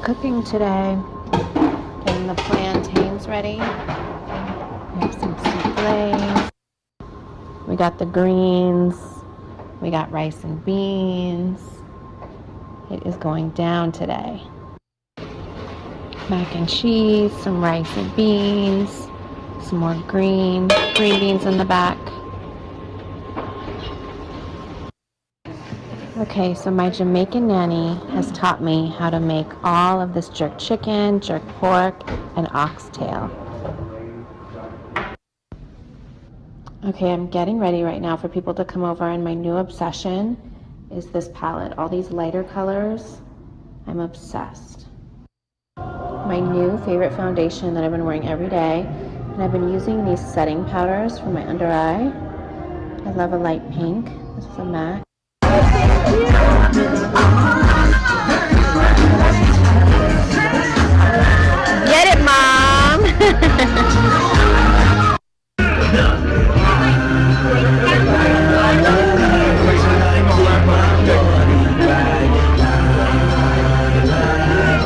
cooking today. Getting the plantains ready. We have some souffle. We got the greens. We got rice and beans. It is going down today. Mac and cheese, some rice and beans, some more green beans in the back. Okay, so my Jamaican nanny has taught me how to make all of this jerk chicken, jerk pork, and oxtail. Okay, I'm getting ready right now for people to come over, and my new obsession is this palette. All these lighter colors, I'm obsessed. My new favorite foundation that I've been wearing every day, and I've been using these setting powders for my under eye. I love a light pink. This is a MAC. Get it, Mom!